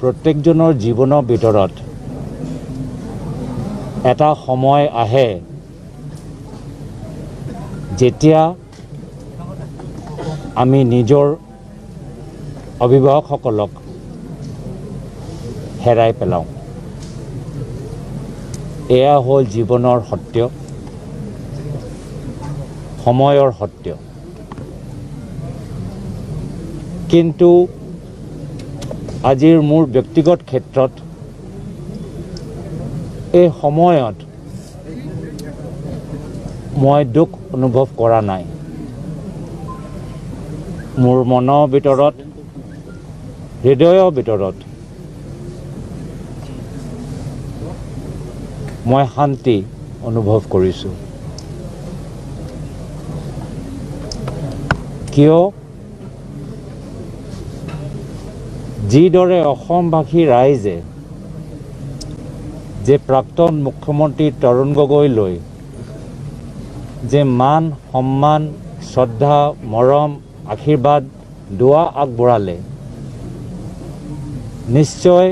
প্ৰত্যেকজনৰ জীৱনৰ ভিতৰত এটা সময় আহে যেতিয়া আমি নিজৰ অভিভাৱকসকলক হেৰাই পেলাওঁ। এয়া হ'ল জীৱনৰ সত্য, সময়ৰ সত্য। কিন্তু আজিৰ মোৰ ব্যক্তিগত ক্ষেত্ৰত এই সময়ত মই দুখ অনুভৱ কৰা নাই। মোৰ মনৰ ভিতৰত, হৃদয়ৰ ভিতৰত মই শান্তি অনুভৱ কৰিছোঁ। কিয়? যিদৰে অসমবাসী ৰাইজে যে প্ৰাক্তন মুখ্যমন্ত্ৰী তৰুণ গগৈলৈ যে মান, সন্মান, শ্ৰদ্ধা, মৰম, আশীৰ্বাদ, দোৱা আগবঢ়ালে, নিশ্চয়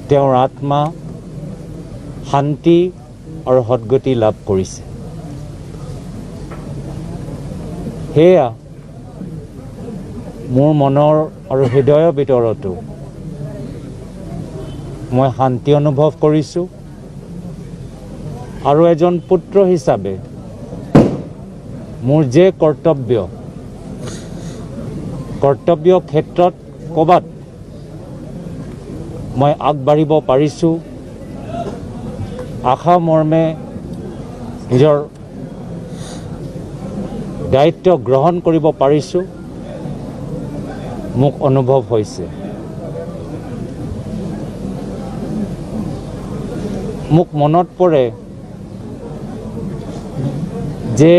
তেওঁৰ আত্মা শান্তি আৰু সদ্গতি লাভ কৰিছে। সেয়া মোৰ মনৰ আৰু হৃদয়ৰ ভিতৰতো মই শান্তি অনুভৱ কৰিছোঁ। আৰু এজন পুত্ৰ হিচাপে মোৰ যে কৰ্তব্য ক্ষেত্ৰত ক'ৰবাত মই আগবাঢ়িব পাৰিছোঁ, আশা মৰ্মে নিজৰ দায়িত্ব গ্ৰহণ কৰিব পাৰিছোঁ, মোক অনুভৱ হৈছে। মোক মনত পৰে যে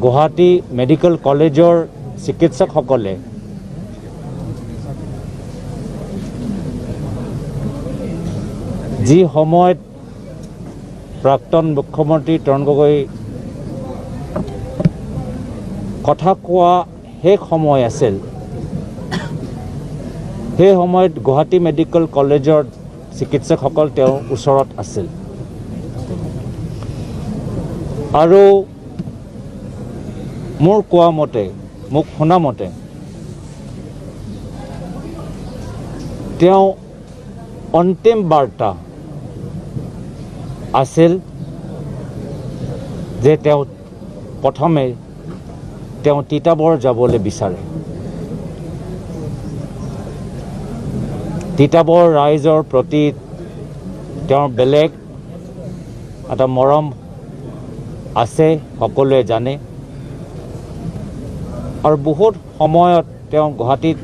গুৱাহাটী মেডিকেল কলেজৰ চিকিৎসকসকলে যি সময়ত প্ৰাক্তন মুখ্যমন্ত্ৰী তৰুণ গগৈ কথা কোৱা শেষ সময় আছিল, সেই সময়ত গুৱাহাটী মেডিকেল কলেজৰ চিকিৎসকসকল তেওঁৰ ওচৰত আছিল। আৰু মোৰ কোৱা মতে, মোক শুনা মতে, তেওঁ অন্তিম বাৰ্তা আছিল যে প্ৰথমে তেওঁ তিতাবৰ যাবলৈ বিচাৰে। তিতাবৰ ৰাইজৰ প্ৰতি তেওঁৰ বেলেগ এটা মৰম আছে, সকলোৱে জানে। আৰু বহুত সময়ত তেওঁ গুৱাহাটীত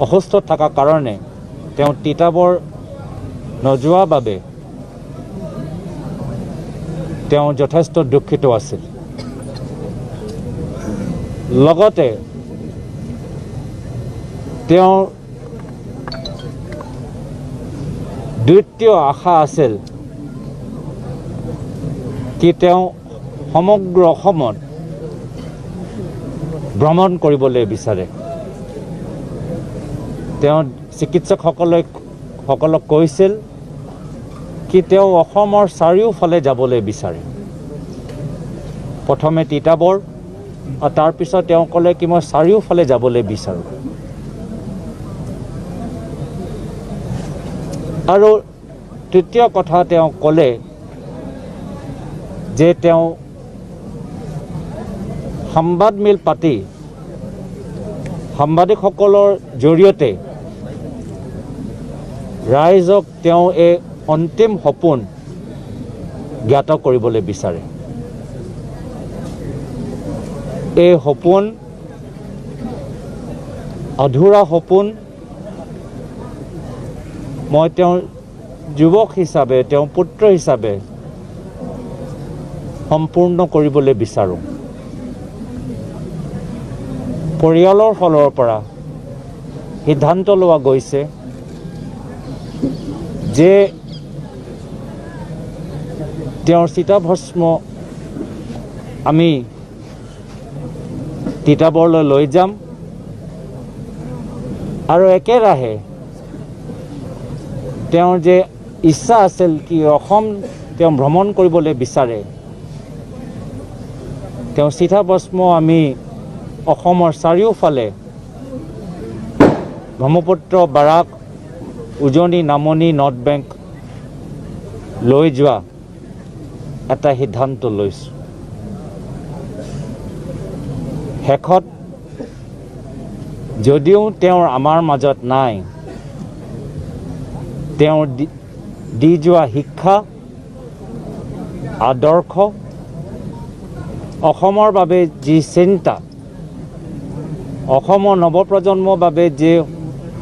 অসুস্থ থকাৰ কাৰণে তেওঁ তিতাবৰ নোযোৱাৰ বাবে তেওঁ যথেষ্ট দুখিত আছিল। লগতে তেওঁৰ দ্বিতীয় আশা আছিল কি তেওঁ সমগ্ৰ অসমত ভ্ৰমণ কৰিবলৈ বিচাৰে। তেওঁ চিকিৎসকসকলক কৈছিল কি তেওঁ অসমৰ চাৰিওফালে যাবলৈ বিচাৰে। প্ৰথমে তিতাবৰ আৰু তাৰপিছত তেওঁ ক'লে কি মই চাৰিওফালে যাবলৈ বিচাৰোঁ। আৰু তৃতীয় কথা তেওঁ ক'লে যে তেওঁ সংবাদমেল পাতি সাংবাদিকসকলৰ জৰিয়তে ৰাইজক তেওঁ এই অন্তিম সপোন জ্ঞাত কৰিবলৈ বিচাৰে। এই সপোন অধুৰা সপোন মই তেওঁৰ যুৱক হিচাপে, তেওঁ পুত্ৰ হিচাপে সম্পূৰ্ণ কৰিবলৈ বিচাৰোঁ। পৰিয়ালৰ ফালৰ পৰা সিদ্ধান্ত লোৱা গৈছে যে তেওঁৰ চিতাভস্ম আমি তিতাবৰলৈ লৈ যাম আৰু একেৰাহে তেওঁৰ যে ইচ্ছা আছিল কি অসম তেওঁ ভ্ৰমণ কৰিবলৈ বিচাৰে, তেওঁ চিতাভস্ম আমি অসমৰ চাৰিওফালে ব্ৰহ্মপুত্ৰ, বাৰাক, উজনি, নামনি, নৰ্থ বেংক লৈ যোৱা এটা সিদ্ধান্ত লৈছোঁ। শেষত যদিও তেওঁৰ আমাৰ মাজত নাই, তেওঁৰ দি যোৱা শিক্ষা, আদৰ্শ, অসমৰ বাবে যি চিন্তা, অসমৰ নৱপ্ৰজন্মৰ বাবে যে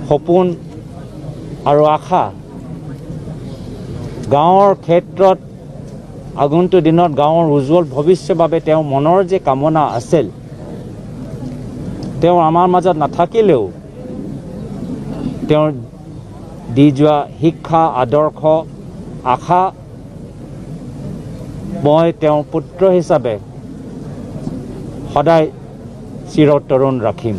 সপোন আৰু আশা, গাঁৱৰ ক্ষেত্ৰত আগন্তুক দিনত গাঁৱৰ উজ্জ্বল ভৱিষ্যৰ বাবে তেওঁৰ মনৰ যে কামনা আছিল, তেওঁ আমাৰ মাজত নাথাকিলেও তেওঁৰ দি যোৱা শিক্ষা, আদৰ্শ, আশা মই তেওঁৰ পুত্ৰ হিচাপে সদায় চিৰতৰুণ ৰাখিম।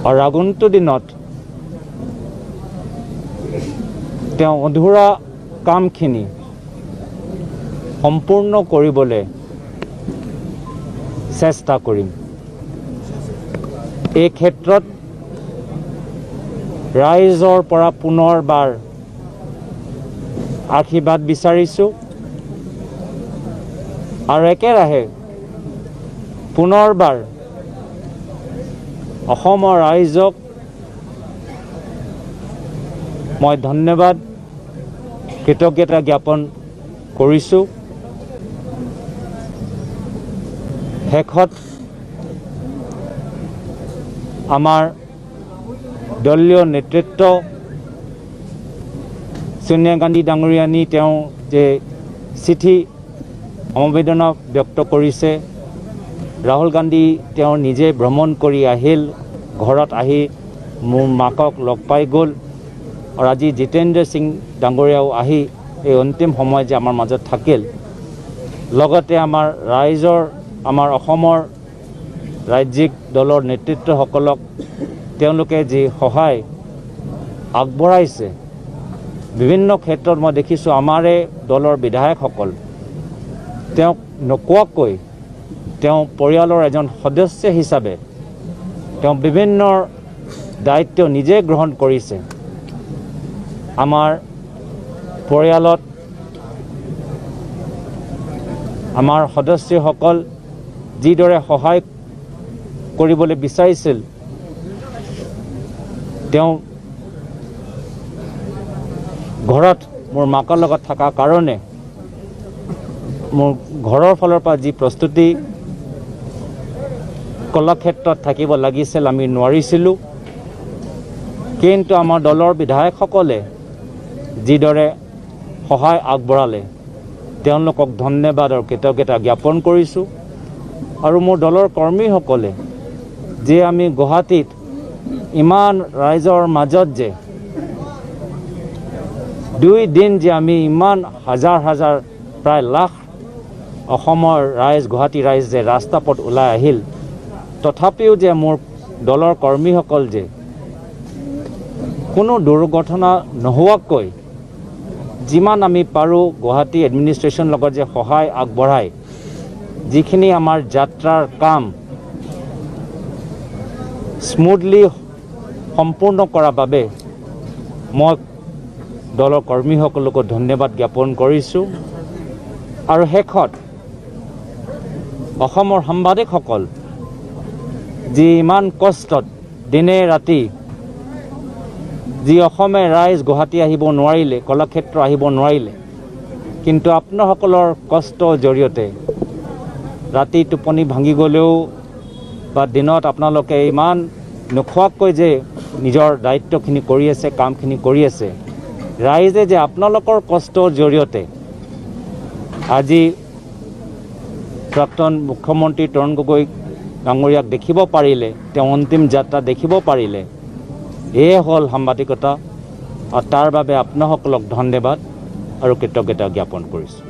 আৰু আগন্তুক দিনত তেওঁ অধুৰা কামখিনি সম্পূৰ্ণ কৰিবলৈ চেষ্টা কৰিম। এই ক্ষেত্ৰত ৰাইজৰ পৰা পুনৰবাৰ আশীৰ্বাদ বিচাৰিছোঁ আৰু একেৰাহে পুনৰবাৰ অসমৰ ৰাইজক মই ধন্যবাদ, কৃতজ্ঞতা জ্ঞাপন কৰিছোঁ। শেষত আমাৰ দলীয় নেতৃত্ব সোনিয়া গান্ধী ডাঙৰীয়ানী তেওঁ যে চিঠি সমবেদনা ব্যক্ত কৰিছে, ৰাহুল গান্ধী তেওঁ নিজে ভ্ৰমণ কৰি আহিল, ঘৰত আহি মোৰ মাকক লগ পাই গ'ল, আৰু আজি জিতেন্দ্ৰ সিং ডাঙৰীয়াও আহি এই অন্তিম সময় যে আমাৰ মাজত থাকিল, লগতে আমাৰ ৰাইজৰ, আমাৰ অসমৰ ৰাজ্যিক দলৰ নেতৃত্বসকলক তেওঁলোকে যি সহায় আগবঢ়াইছে, বিভিন্ন ক্ষেত্ৰত মই দেখিছোঁ আমাৰে দলৰ বিধায়কসকল তেওঁক নোকোৱাকৈ তেওঁ পৰিয়ালৰ এজন সদস্য হিচাপে তেওঁ বিভিন্ন দায়িত্ব নিজে গ্ৰহণ কৰিছে। আমাৰ পৰিয়ালত আমাৰ সদস্যসকল যিদৰে সহায় কৰিবলৈ বিচাৰিছিল, তেওঁ ঘৰত মোৰ মাকৰ লগত থকাৰ কাৰণে মোৰ ঘৰৰ ফালৰ পৰা যি প্ৰস্তুতি কলাক্ষেত্ৰত থাকিব লাগিছিল আমি নোৱাৰিছিলোঁ, কিন্তু আমাৰ দলৰ বিধায়কসকলে যিদৰে সহায় আগবঢ়ালে তেওঁলোকক ধন্যবাদ আৰু কৃতজ্ঞতা জ্ঞাপন কৰিছোঁ। আৰু মোৰ দলৰ কৰ্মীসকলে যে আমি গুৱাহাটীত ইমান ৰাইজৰ মাজত যে 2 দিন যে আমি ইমান হাজাৰ হাজাৰ প্ৰায় লাখ অসমৰ ৰাইজ, গুৱাহাটী ৰাইজ যে ৰাস্তা পথ ওলাই আহিল, তথাপিও যে মোৰ দলৰ কৰ্মীসকল যে কোনো দুৰ্ঘটনা নোহোৱাকৈ যিমান আমি পাৰোঁ গুৱাহাটী এডমিনিষ্ট্ৰেশ্যনৰ লগত যে সহায় আগবঢ়াই যিখিনি আমাৰ যাত্ৰাৰ কাম স্মুথলি সম্পূৰ্ণ কৰাৰ বাবে মই দলৰ কৰ্মীসকলকো ধন্যবাদ জ্ঞাপন কৰিছোঁ। আৰু শেষত অসমৰ সাংবাদিকসকল যি ইমান কষ্টত দিনে ৰাতি যি অসমে ৰাইজ গুৱাহাটী আহিব নোৱাৰিলে, কলাক্ষেত্ৰ আহিব নোৱাৰিলে, কিন্তু আপোনাসকলৰ কষ্টৰ জৰিয়তে ৰাতি টোপনি ভাঙি গ'লেও বা দিনত আপোনালোকে ইমান নোখোৱাকৈ যে নিজৰ দায়িত্বখিনি কৰি আছে, কামখিনি কৰি আছে, ৰাইজে যে আপোনালোকৰ কষ্টৰ জৰিয়তে আজি প্ৰাক্তন মুখ্যমন্ত্ৰী তৰুণ গগৈ ডাঙৰীয়াক দেখিব পাৰিলে, তেওঁ অন্তিম যাত্ৰা দেখিব পাৰিলে, এয়ে হ'ল সাংবাদিকতা। আৰু তাৰ বাবে আপোনাসকলক ধন্যবাদ আৰু কৃতজ্ঞতা জ্ঞাপন কৰিছোঁ।